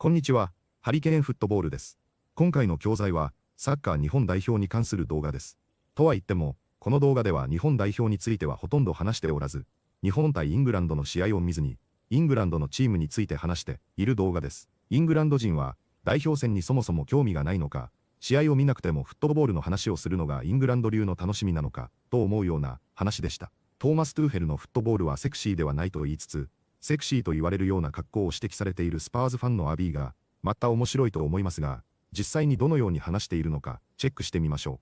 こんにちは、ハリケーンフットボールです。今回の教材は、サッカー日本代表に関する動画です。とは言っても、この動画では日本代表についてはほとんど話しておらず、日本対イングランドの試合を見ずに、イングランドのチームについて話している動画です。イングランド人は、代表戦にそもそも興味がないのか、試合を見なくてもフットボールの話をするのがイングランド流の楽しみなのか、と思うような話でした。トーマス・トゥヘルのフットボールはセクシーではないと言いつつ、セクシーと言われるような格好を指摘されているスパーズファンのアビーが、また面白いと思いますが、実際にどのように話しているのか、チェックしてみましょ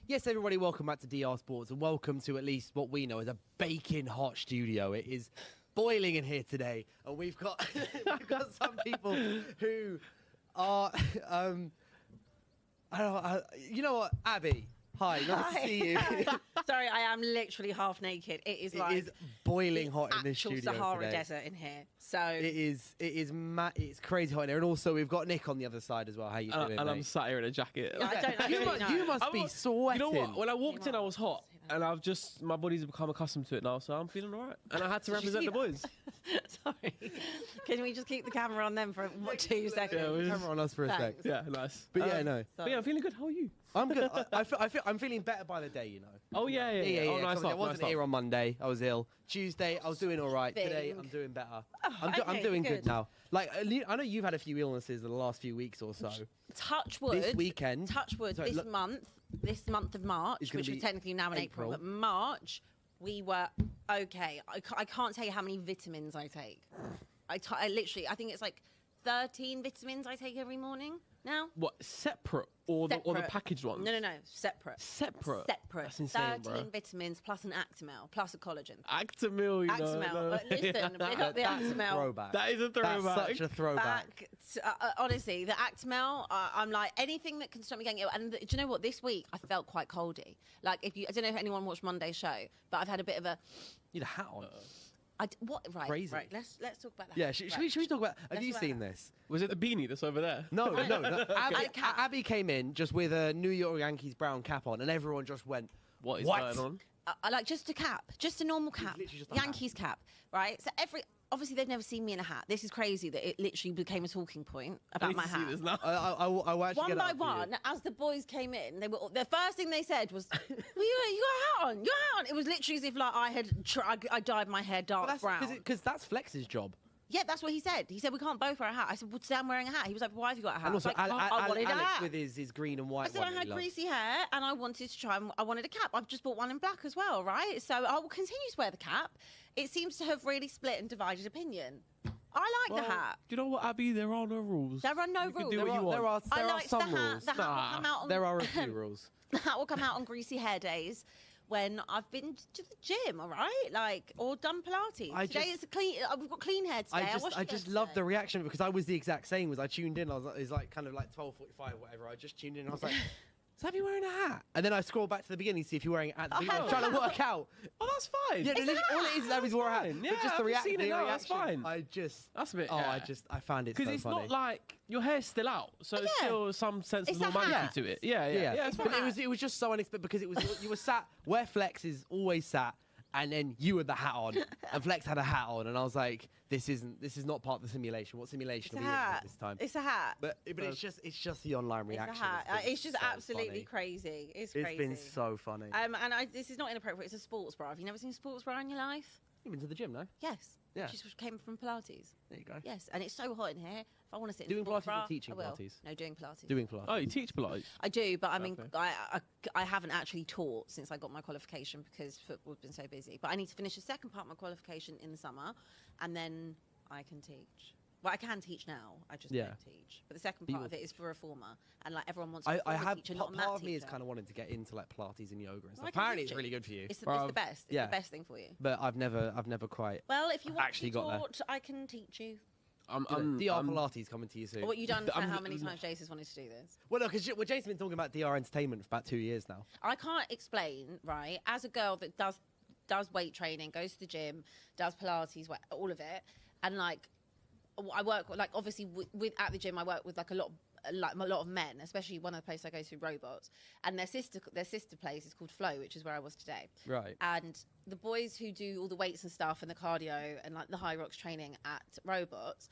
う。Yes, everybody, welcome back to DR Sports, and welcome to at least what we know is a baking hot studio. It is boiling in here today, and we've got some people who are, I don't know, you know what, Abby. Hi, nice to see you. Sorry, I am literally half naked. It is boiling hot in this studio Sahara today. desert in here. So it's crazy hot in here, and also we've got Nick on the other side as well. How you doing, and mate? I'm sat here in a jacket. Yeah, I don't know. You must be sweating. You know what? When I walked in, I was hot, and my body's become accustomed to it now, so I'm feeling alright. And I had to represent the boys. Sorry. Can we just keep the camera on them for 2 seconds? Yeah, camera on us for a sec. Yeah, nice. But yeah, no. But yeah, I'm feeling good. How are you? I'm good. I'm feeling better by the day, you know. Oh yeah. Yeah. Oh, nice. I wasn't here on Monday. I was ill. Tuesday, I was doing all right. Today, I'm doing better. I'm doing good now. Like, I know you've had a few illnesses in the last few weeks or so. Touch wood. This weekend. Touch wood. Sorry, this month of March, which we're technically now in April, but March, we were okay. I can't tell you how many vitamins I take. I literally, I think it's like 13 vitamins I take every morning now. What, separate or the packaged ones? No, separate. Separate? That's insane, 13 vitamins plus an Actimel plus a collagen. Actimel, you Actimel. know. Listen, pick up the Actimel. Throwback. That is a throwback. That's such a throwback. Honestly, the Actimel, I'm like, anything that can stop me getting ill. And do you know what? This week, I felt quite coldy. Like, I don't know if anyone watched Monday's show, but I've had a bit of a... You had a hat on. Right. Crazy. Right. Let's talk about that. Yeah, should we talk about? Have you seen this? Was it the beanie that's over there? No. Abby came in just with a New York Yankees brown cap on, and everyone just went, "What is going on?" I like just a cap, just a normal cap, Yankees cap, right? So obviously they've never seen me in a hat. This is crazy that it literally became a talking point about my hat. I will actually one by one, as the boys came in, the first thing they said was, well, "You got a hat on. You got a hat on." It was literally as if like I dyed my hair dark brown. Because that's Flex's job. Yeah, that's what he said. He said, we can't both wear a hat. I said, well, today I'm wearing a hat. He was like, why have you got a hat? And also, I wanted a hat. with his green and white. I said, I had greasy hair and I wanted to try and I wanted a cap. I've just bought one in black as well, right? So I will continue to wear the cap. It seems to have really split and divided opinion. I like the hat. Do you know what, Abby? There are no rules. There are no rules. There are some rules. The hat will come out on, there are a few rules. The hat will come out on greasy hair days when I've been to the gym, all right? Like, or done Pilates. Today it's clean. I've got clean hair today. I just love the reaction because I was the exact same. I tuned in. It was like kind of like 12:45 or whatever. I just tuned in. And I was like, is Abby wearing a hat? And then I scroll back to the beginning to see if you're wearing it at the beginning. I'm trying to work out. Oh, that's fine. Yeah, all it is Abby's wore a hat. Yeah, but just the reaction. That's fine. That's a bit. I found it so funny. Because it's not like your hair's still out, so it's still some sense of normality to it. Yeah. But it was just so unexpected because you were sat where Flex is always sat, and then you had the hat on, and Flex had a hat on, and I was like, this is not part of the simulation. What simulation are we in this time? It's a hat. But it's just the online reaction. It's a hat. It's just so absolutely crazy. It's crazy. It's been so funny. And this is not inappropriate. It's a sports bra. Have you never seen a sports bra in your life? You've been to the gym, no? Yes. Yeah. Just came from Pilates. There you go. Yes, and it's so hot in here. If I want to sit doing in a sports Pilates bra, or teaching I will. Pilates? No, doing Pilates. Doing Pilates. Oh, you teach Pilates? I do, but I mean, I haven't actually taught since I got my qualification because football's been so busy. But I need to finish the second part of my qualification in the summer, and then I can teach. Well, I can teach now. I just don't teach. But the second part of it is for a reformer, and like everyone wants a reformer teacher, not a math part of me teacher. is kind of wanting to get into like Pilates and yoga and stuff. Well, apparently, it's really good for you. It's the best. It's the best thing for you. But I've never quite. Well, if you want actually to be taught, I can teach you. DR Pilates coming to you soon. What you done for how many times Jason's wanted to do this? Well, no, because Jason's been talking about DR Entertainment for about 2 years now. I can't explain, right? As a girl that does weight training, goes to the gym, does Pilates, all of it, and like I work like obviously with at the gym I work with like a lot like a lot of men, especially one of the places I go to, Robots, and their sister place is called Flow, which is where I was today. Right. And the boys who do all the weights and stuff and the cardio and like the high rocks training at Robots,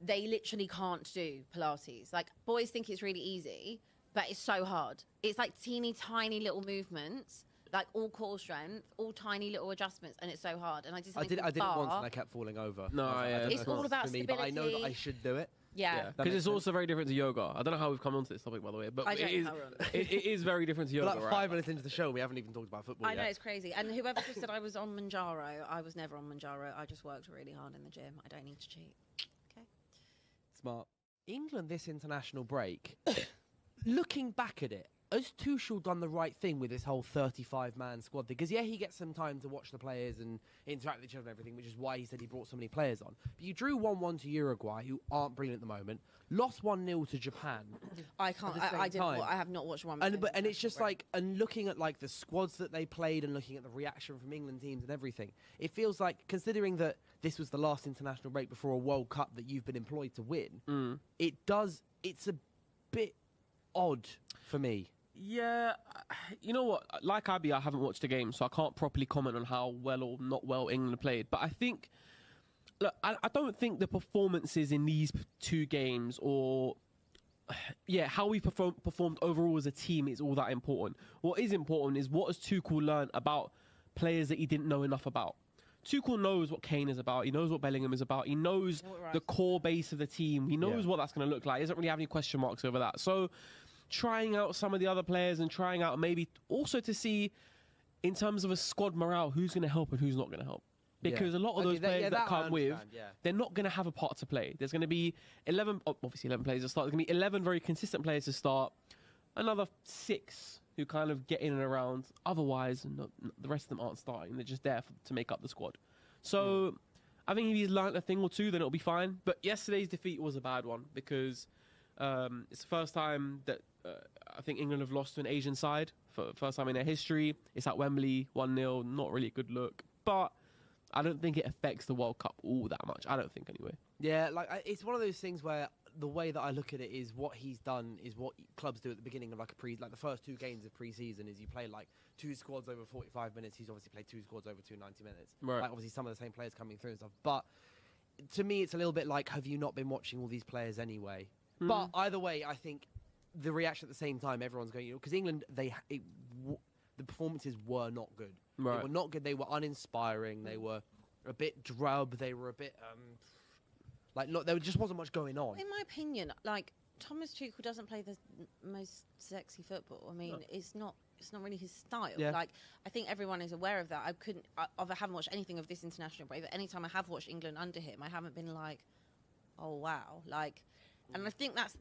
they literally can't do Pilates. Like, boys think it's really easy, but it's so hard. It's like teeny tiny little movements, like all core strength, all tiny little adjustments, and it's so hard. And I just I did once and I kept falling over. No, yeah, it's all about me, stability. but I know that I should do it. Yeah. Because it's also very different to yoga. I don't know how we've come onto this topic, by the way, but I don't it is, know how we're on it is very different to yoga. Like 5 minutes into the show, we haven't even talked about football I yet. know, it's crazy. And whoever just said I was on Manjaro, I was never on Manjaro. I just worked really hard in the gym. I don't need to cheat. Okay. Smart. England this international break, looking back at it, has Tuchel done the right thing with this whole 35-man squad thing? Because, yeah, he gets some time to watch the players and interact with each other and everything, which is why he said he brought so many players on. But you drew 1-1 to Uruguay, who aren't brilliant at the moment, lost 1-0 to Japan. I can't. I have not watched one. And it's just like, and looking at like the squads that they played and looking at the reaction from England teams and everything, it feels like, considering that this was the last international break before a World Cup that you've been employed to win, it's a bit odd for me. Yeah, you know what? Like Abbi, I haven't watched the game, so I can't properly comment on how well or not well England played. But I think, look, I don't think the performances in these two games or, how we performed overall as a team is all that important. What is important is what has Tuchel learned about players that he didn't know enough about. Tuchel knows what Kane is about. He knows what Bellingham is about. He knows the core base of the team. He knows what that's going to look like. He doesn't really have any question marks over that. So, trying out some of the other players and trying out maybe also to see, in terms of a squad morale, who's going to help and who's not going to help. Because a lot of those players that come with, they're not going to have a part to play. There's going to be 11 players to start. There's going to be 11 very consistent players to start. Another 6 who kind of get in and around. Otherwise, the rest of them aren't starting. They're just there to make up the squad. So I think if he's learned a thing or two, then it'll be fine. But yesterday's defeat was a bad one because it's the first time that I think England have lost to an Asian side for the first time in their history. It's at Wembley, 1-0, not really a good look. But I don't think it affects the World Cup all that much. I don't think anyway. Yeah, like it's one of those things where the way that I look at it is what he's done is what clubs do at the beginning of like the first 2 games of pre-season is you play like 2 squads over 45 minutes. He's obviously played 2 squads over 90 minutes. Right. Like obviously some of the same players coming through and stuff. But to me, it's a little bit like, have you not been watching all these players anyway? But either way, I think the reaction at the same time, everyone's going, because England, the performances were not good. Right. They were not good. They were uninspiring. They were a bit drab. They were a bit there just wasn't much going on. In my opinion, like Thomas Tuchel doesn't play the most sexy football. I mean, it's not really his style. Yeah. Like, I think everyone is aware of that. I haven't watched anything of this international break, but anytime I have watched England under him, I haven't been like, oh wow, like, and I think that's.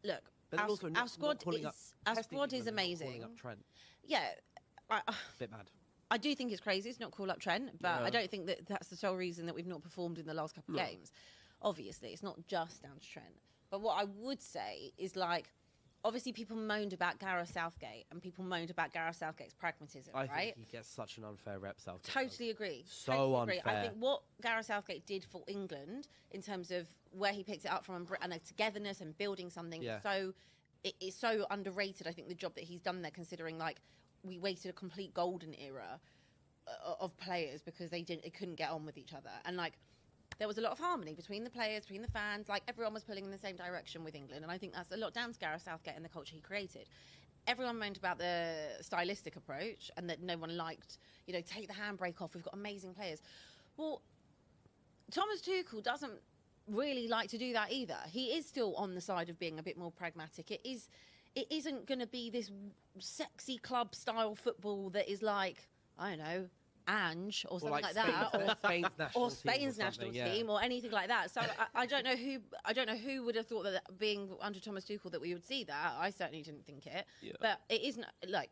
Look, our squad is amazing. Up Trent. Yeah, Bit mad. I do think it's crazy. It's not call up Trent, but I don't think that that's the sole reason that we've not performed in the last couple of games. Obviously, it's not just down to Trent. But what I would say is, like, obviously people moaned about Gareth Southgate and people moaned about Gareth Southgate's pragmatism, I right? think he gets such an unfair rep, Southgate. Totally agree. So totally agree. unfair. I think what Gareth Southgate did for England in terms of where he picked it up from and a togetherness and building something, so it's so underrated. I think the job that he's done there, considering like we waited a complete golden era of players because they couldn't get on with each other, and like there was a lot of harmony between the players, between the fans. Like everyone was pulling in the same direction with England, and I think that's a lot down to Gareth Southgate and the culture he created. Everyone moaned about the stylistic approach and that no one liked, take the handbrake off. We've got amazing players. Well, Thomas Tuchel doesn't really like to do that either. He is still on the side of being a bit more pragmatic. It isn't going to be this sexy club style football that is like, I don't know, Ange or something like that, or Spain's national team or anything like that. So I don't know who would have thought that being under Thomas Tuchel that we would see that. I certainly didn't think it. Yeah. But it isn't like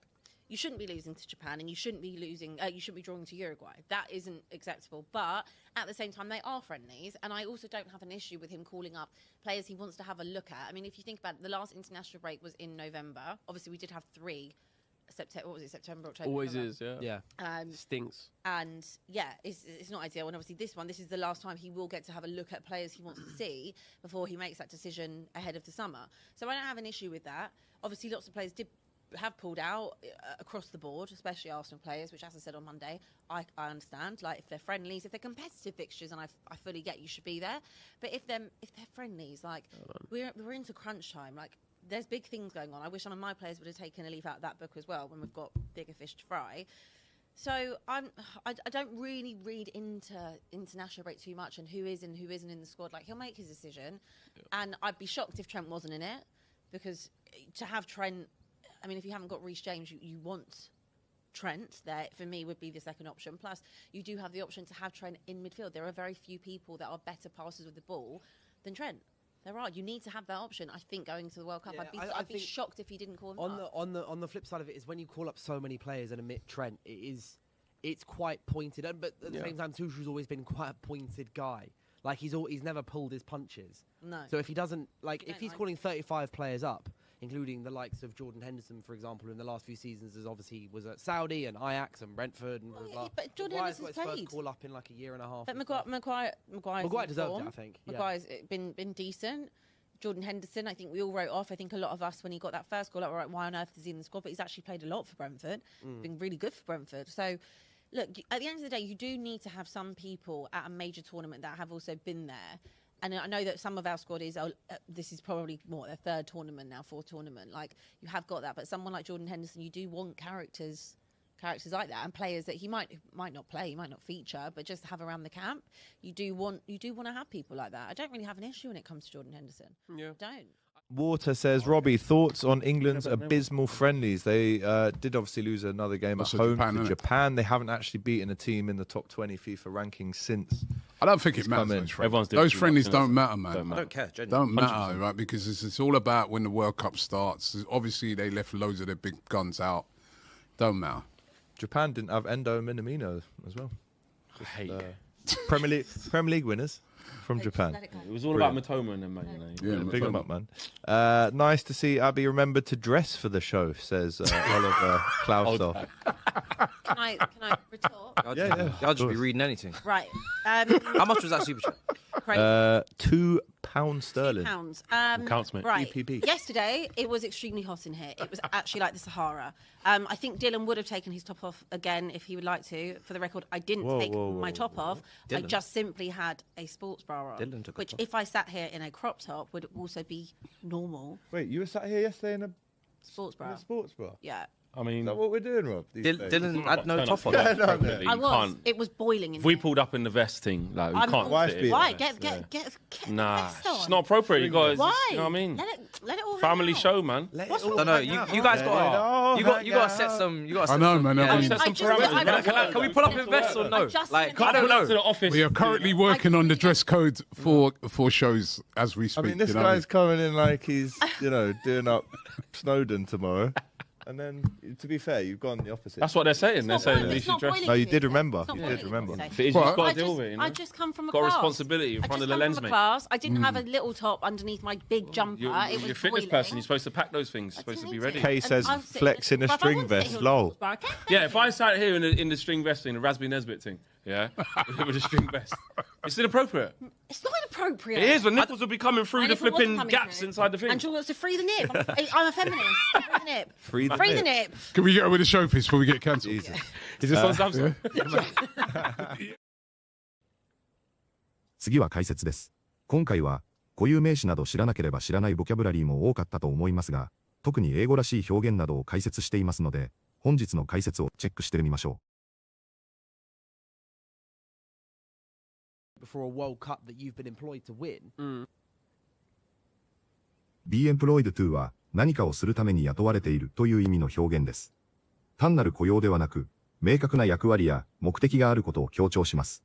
you shouldn't be losing to Japan and you shouldn't be losing. You shouldn't be drawing to Uruguay. That isn't acceptable. But at the same time, they are friendlies, and I also don't have an issue with him calling up players he wants to have a look at. I mean, if you think about it, the last international break was in November. Obviously, we did have 3 September. What was it? September, October. Always November. is, yeah. Yeah. Stinks. And yeah, it's not ideal. And obviously, this is the last time he will get to have a look at players he wants to see before he makes that decision ahead of the summer. So I don't have an issue with that. Obviously, lots of players have pulled out across the board, especially Arsenal players, which, as I said on Monday, I understand. Like, if they're friendlies, if they're competitive fixtures, and I fully get you should be there. But if they're friendlies, like we're into crunch time, like. There's big things going on. I wish some of my players would have taken a leaf out of that book as well when we've got bigger fish to fry. So I don't really read into international break too much and who is and who isn't in the squad. Like, he'll make his decision. Yeah. And I'd be shocked if Trent wasn't in it, because to have Trent, I mean, if you haven't got Reece James, you want Trent there, for me, would be the second option. Plus, you do have the option to have Trent in midfield. There are very few people that are better passers with the ball than Trent. There are. You need to have that option, I think, going to the World Cup. Yeah, I'd be shocked if he didn't call him up. On the flip side of it is when you call up so many players and omit Trent, it's quite pointed. But at the same time, Tuchel's always been quite a pointed guy. Like, he's never pulled his punches. No. So if he doesn't, like, if he's calling 35 players up, including the likes of Jordan Henderson, for example, in the last few seasons, as obviously was at Saudi and Ajax and Brentford. And but Jordan Maguire's Henderson's got his played. first call up in like a year and a half. But Maguire deserved it, I think. Maguire's been decent. Jordan Henderson, I think we all wrote off. I think a lot of us, when he got that first goal, like, right, why on earth is he in the squad? But he's actually played a lot for Brentford. Been really good for Brentford. So, look, at the end of the day, you do need to have some people at a major tournament that have also been there. And I know that some of our squad is, this is probably more their third tournament now, fourth tournament. Like, you have got that. But someone like Jordan Henderson, you do want characters like that, and players that he might not play, he might not feature, but just have around the camp. You do want to have people like that. I don't really have an issue when it comes to Jordan Henderson. Yeah. I don't. Water says, Robbie, thoughts on England's abysmal friendlies? They did obviously lose another game at home to Japan. They haven't actually beaten a team in the top 20 FIFA rankings since. I don't think it matters. Those friendlies don't matter, man. I don't care. Don't matter, right? Because it's all about when the World Cup starts. Obviously, they left loads of their big guns out. Don't matter. Japan didn't have Endo Minamino as well. I hate Premier League winners from Japan. It was all about Matoma and them, man. Yeah, big them up, man. Nice to see Abby remembered to dress for the show, says Oliver Klausdorff. Can I retort? I'll just be reading anything. Right. How much was that super chat? £2 sterling. £2. Counts, mate. Right. EPP. Yesterday, it was extremely hot in here. It was actually like the Sahara. I think Dylan would have taken his top off again if he would like to. For the record, I didn't take my top off. I just simply had a sports bra on, which, if I sat here in a crop top, would also be normal. Wait, you were sat here yesterday in a sports bra? Yeah. I mean, is that what we're doing, Rob? Dylan had no top on. I was. It was boiling in If we here. pulled up in the vest thing, like, we can't. Why? Get Nah, the vest on. it's not appropriate. You guys, Why? you know what I mean? Let it all Family hang out. show, man. No, No, you guys got to set some. You got to set I know, man. Yeah, I mean, set some parameters. Can we pull up in vests or no? Like, I don't know. To the office. we are currently working on the dress code for shows as we I speak. mean, this guy's coming in like he's, doing up Snowden tomorrow. And then, to be fair, you've gone the opposite. That's what they're saying. They're saying we it's should not dress. boiling No, you here did today. remember. It's not You boiling did remember. today. If it is, you've got to deal with it. You know? I just come from a Got a class. responsibility in front of the lens, mate. Class. I didn't have a little top underneath my big jumper. You're It was a fitness boiling. person. You're supposed to pack those things. You're supposed to be ready. Kay says, And I'm sitting flex in a but if I string want to sit vest, here on lol. the sports bar, I can. Yeah, if I sat here in the string vest thing, the Raspberry Nesbit thing, yeah, with a string vest, it's inappropriate. It's not inappropriate. It is, when nipples will be coming through And the if it wasn't flipping coming gaps through, inside the thing. And she wants to free the nip. I'm a feminist. Free the nip. Free the Free the nip. nip. Can we get with the showpiece before we get cancelled? Jesus. Is this on Samsung? 次は解説です。今回は固有名詞など知らなければ知らないボキャブラリーも多かったと思いますが、特に英語らしい表現などを解説していますので、本日の解説をチェックしてみましょう。For a World Cup that you've been employed to win. be employed to は何かをするために雇われているという意味の表現です。単なる雇用ではなく、明確な役割や目的があることを強調します。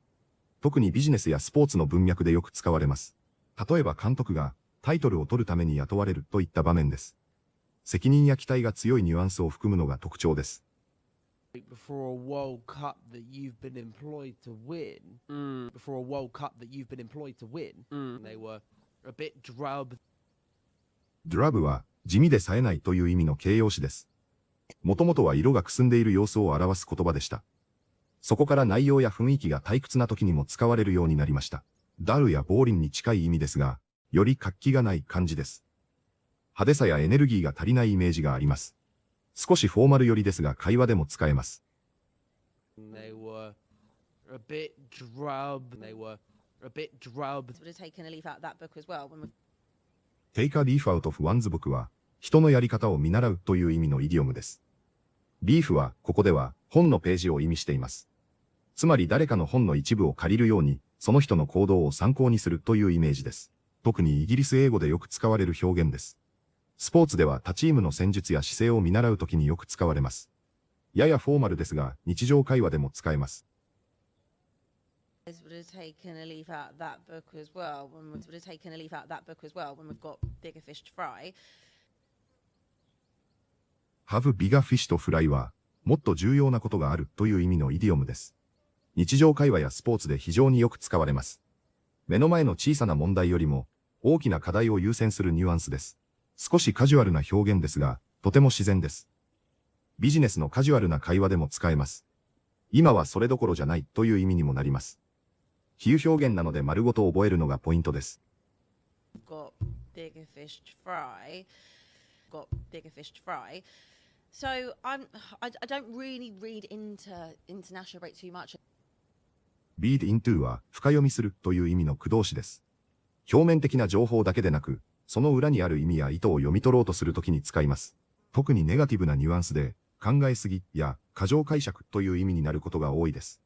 特にビジネスやスポーツの文脈でよく使われます。例えば監督がタイトルを取るために雇われるといった場面です。責任や期待が強いニュアンスを含むのが特徴です。For a World Cup that you've been employed to win. For a World Cup that you've been employed to win. They were a bit drab. drab は地味で冴えないという意味の形容詞です。もともとは色がくすんでいる様子を表す言葉でした。そこから内容や雰囲気が退屈な時にも使われるようになりました。ダルやボーリンに近い意味ですが、より活気がない感じです。派手さやエネルギーが足りないイメージがあります。少しフォーマル寄りですが会話でも使えます。They were a bit drab. They were a bit drab. Would have taken a leaf out of that book as well. Take a leaf out of one's book は、人のやり方を見習うという意味のイディオムです。リーフは、ここでは、本のページを意味しています。つまり誰かの本の一部を借りるように、その人の行動を参考にするというイメージです。特にイギリス英語でよく使われる表現です。スポーツでは他チームの戦術や姿勢を見習うときによく使われます。ややフォーマルですが、日常会話でも使えます。Would have taken a leaf out of that book as well. Would have taken a leaf out of that book as well when we've got bigger fish to fry. Have bigger fish to fry は、もっと重要なことがあるという意味のイディオムです。日常会話やスポーツで非常によく使われます。目の前の小さな問題よりも、大きな課題を優先するニュアンスです。少しカジュアルな表現ですが、とても自然です。ビジネスのカジュアルな会話でも使えます。今はそれどころじゃないという意味にもなります。比喩表現なので丸ごと覚えるのがポイントです。Got bigger fish to fry. Got bigger fish to fry. So I don't really read into international rate too much. read into は深読みするという意味の駆動詞です。表面的な情報だけでなく、その裏にある意味や意図を読み取ろうとするときに使います。特にネガティブなニュアンスで、考えすぎや過剰解釈という意味になることが多いです。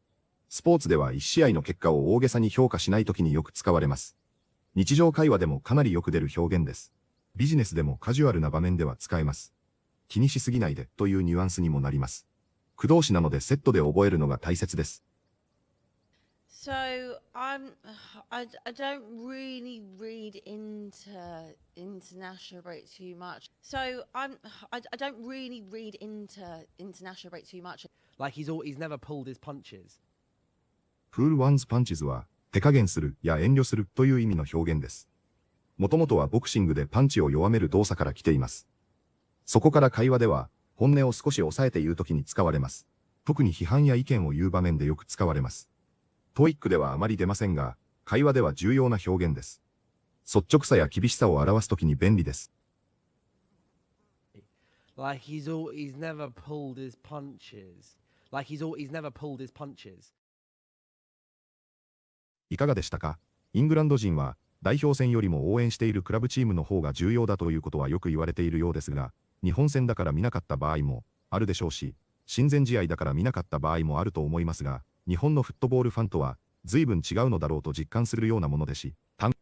スポーツでは1試合の結果を大げさに評価しないときによく使われます。日常会話でもかなりよく出る表現です。ビジネスでもカジュアルな場面では使えます。気にしすぎないでというニュアンスにもなります。駆動詞なのでセットで覚えるのが大切です。So I don't really read into international rate too much. So I don't really read into international rate too much. Like he's never pulled his punches. pull one's punches は手加減するや遠慮するという意味の表現です。もともとはボクシングでパンチを弱める動作から来ています。そこから会話では本音を少し抑えて言うときに使われます。特に批判や意見を言う場面でよく使われます。トイックではあまり出ませんが、会話では重要な表現です。率直さや厳しさを表すときに便利です。Like he's never pulled his punches. Like he's never pulled his punches. いかがでしたか？イングランド人は代表戦よりも応援しているクラブチームの方が重要だということはよく言われているようですが、日本戦だから見なかった場合もあるでしょうし、親善試合だから見なかった場合もあると思いますが、日本のフットボールファンとは随分違うのだろうと実感するようなものでし、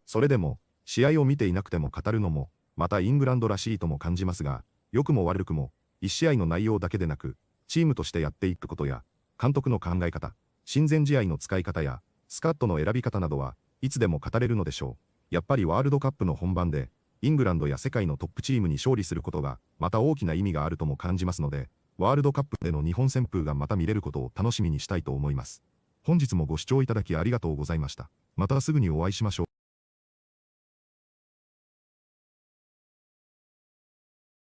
それでも試合を見ていなくても語るのもまたイングランドらしいとも感じますが、良くも悪くも1試合の内容だけでなくチームとしてやっていくことや監督の考え方、親善試合の使い方やスカッドの選び方などはいつでも語れるのでしょう。やっぱりワールドカップの本番でイングランドや世界のトップチームに勝利することがまた大きな意味があるとも感じますので、ワールドカップでの日本旋風がまた見れることを楽しみにしたいと思います。本日もご視聴いただきありがとうございました。またすぐにお会いしましょう。